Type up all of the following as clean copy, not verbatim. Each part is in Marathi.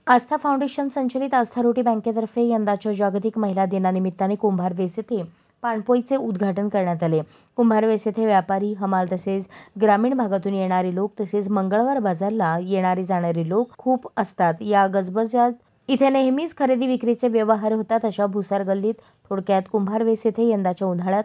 आस्था फाउंडेशन संचलित आस्था रोटी बँकेतर्फे यंदाच्या जागतिक महिला दिनानिमित्ताने कुंभारवेस येथे पाणपोईचे उद्घाटन करण्यात आले। कुंभारवेस येथे व्यापारी, हमाल तसेच ग्रामीण भागातून येणारे लोक तसेच मंगळवार बाजारला येणारे जाणारे लोक खूप असतात। या गजबजात इथे नेहमीच खरेदी विक्रीचे व्यवहार होतात। अशा भुसार गल्लीत थोडक्यात कुंभारवेस येथे यंदाच्या उन्हाळ्यात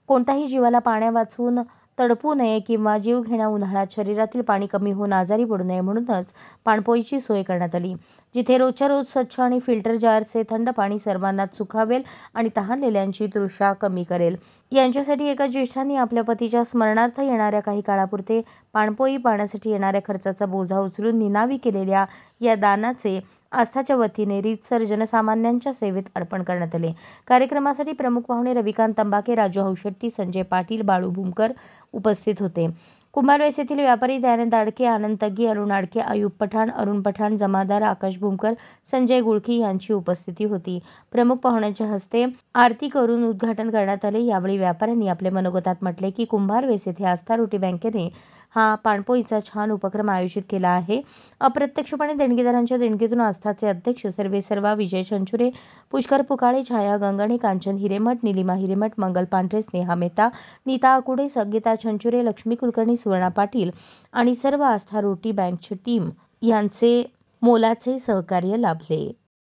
कोणत्याही जीवाला पाण्या वाचून तडपू नये किंवा जीवघेण्या उन्हाळ्यात शरीरातील पाणी कमी होऊन आजारी पडू नये म्हणूनच पाणपोईची सोय करण्यात आली, जिथे रोजच्या रोज स्वच्छ आणि फिल्टर जारचे थंड पाणी सर्वांनाच सुखावेल आणि तहानलेल्यांची तृषा कमी करेल। यांच्यासाठी एका ज्येष्ठांनी आपल्या पतीच्या स्मरणार्थ येणाऱ्या काही काळापुरते पाणपोई पाण्यासाठी येणाऱ्या खर्चाचा बोजा उचलून निनावी केलेल्या या दानाचे आस्थाच्या वतीने रीतसर जनसामान्यांच्या सेवेत अर्पण करण्यात आले। कार्यक्रमासाठी प्रमुख पाहुणे रविकांत तंबाके, राजू हौशेट्टी, संजय पाटील, बाळू भूमकर उपस्थित होते। कुंभारवेस येथील व्यापारी दयानंद आडके, आनंद तग्गी, अरुण आडके, अयूब पठाण, अरुण पठाण, जमादार, आकाश भूमकर, संजय गुळकी यांची उपस्थिती होती। प्रमुख पाहुण्यांच्या हस्ते आरती करून उद्घाटन करण्यात आले। यावेळी व्यापाऱ्यांनी आपल्या मनोगतात म्हटले की कुंभारवेस येथे आस्था रोटी बँकेने हा पाणपोईचा छान उपक्रम आयोजित केला आहे। अप्रत्यक्षपणे देणगीदारांच्या देणगीतून आस्थाचे अध्यक्ष सर्वेसर्वा विजय चंचुरे, पुष्कर पुकाळे, छाया गंगणे, कांचन हिरेमठ, निलिमा हिरेमठ, मंगल पांढरे, स्नेहा मेहता, नीता आकुडे, संगीता चंचुरे, लक्ष्मी कुलकर्णी, सुवर्णा पाटील आणि सर्व आस्था रोटी बँकची टीम यांचे मोलाचे सहकार्य लाभले।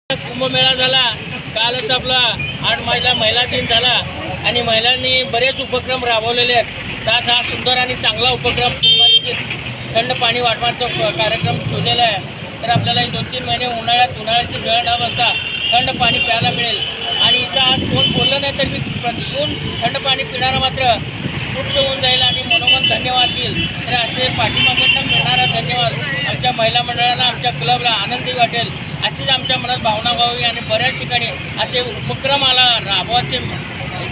कुंभमेळा झाला, कालच आपला 8 मार्चला महिला दिन झाला आणि महिलांनी बरेच उपक्रम राबवलेले आहेत। त्यात हा सुंदर आणि चांगला उपक्रम कुंभारीचे थंड पाणी वाटपाचा कार्यक्रम ठेवलेला आहे। तर आपल्याला 2-3 महिने उन्हाळ्याची झळ न बसता थंड पाणी प्यायला मिळेल आणि इथं आज कोण बोललं नाही तर मी येऊन थंड पाणी पिणारा मात्र तृप्त होऊन जाईल आणि मनोमन धन्यवाद देईल। तर असे पाठीमागून मिळणारा धन्यवाद आमच्या महिला मंडळाला, आमच्या क्लबला आनंदी वाटेल अशीच आमच्या मनात भावना व्हावी आणि बऱ्याच ठिकाणी असे उपक्रमाला राबवायची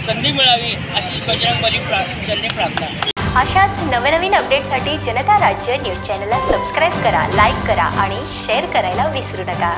संधी मिळावी अशी बजरंगबली चरणी प्रार्थना। अशाच नवनवीन अपडेटसाठी जनता राज्य न्यूज चॅनलला सबस्क्राईब करा, लाईक करा आणि शेअर करायला विसरू नका।